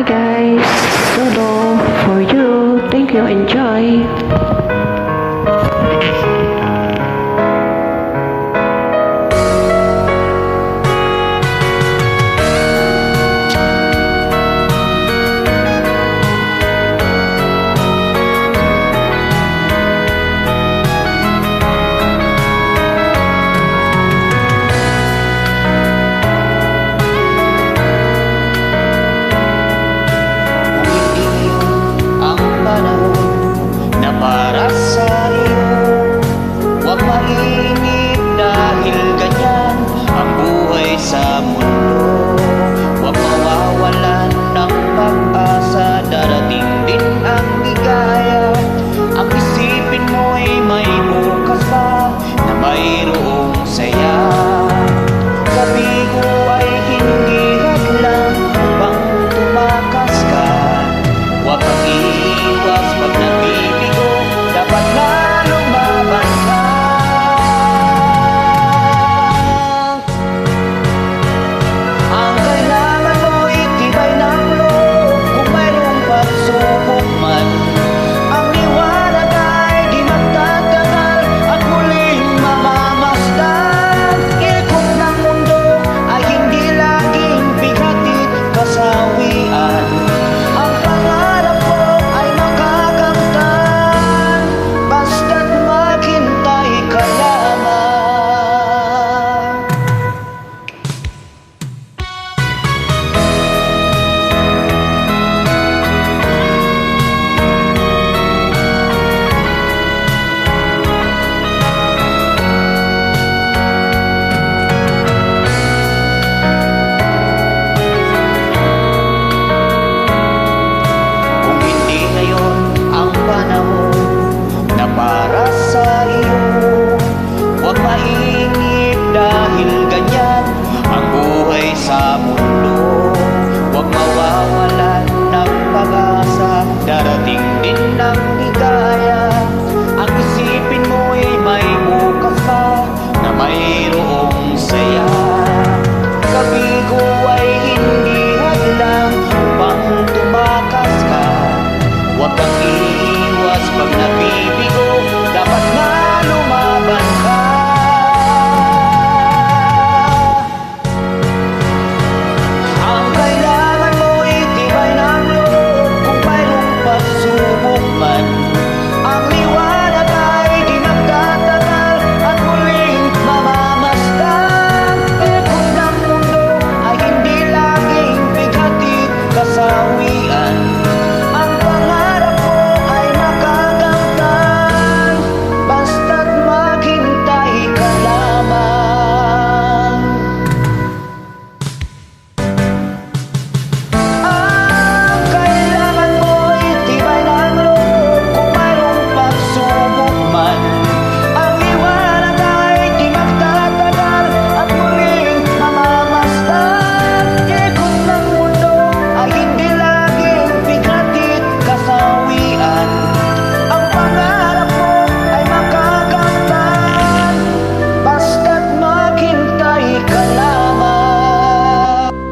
guys, solo for you. Thank you, enjoy. Para sa iyo, huwag mainip dahil ganyan ang buhay sa mundo. Huwag mawawalan ng pag-asa, darating din ang ligaya. Ang isipin mo'y may bukas pa na mayroong saya. Kabigo ay hindi hadlang upang tumakas ka. Huwag kang iiwas pag nabibigo, dapat na lumaban ka. Ang kailangan mo'y tibay ng loob kung mayroong pagsubok man. Ang liwanag ay di magtatagal at muling mamamasdan. Ikot ng mundo ay hindi laging bigatid kasawian. Ang pangarap mo ay makakamtan, basta't maghintay ka lamang. Kung hindi ngayon ang panahon na para sa iyo, huwag mainip dahil ganyan ang buhay sa mundo. Huwag mawawalan ng pag-asa, darating din ang ligaya. Ang isipin mo'y may bukas pa na mayroong saya.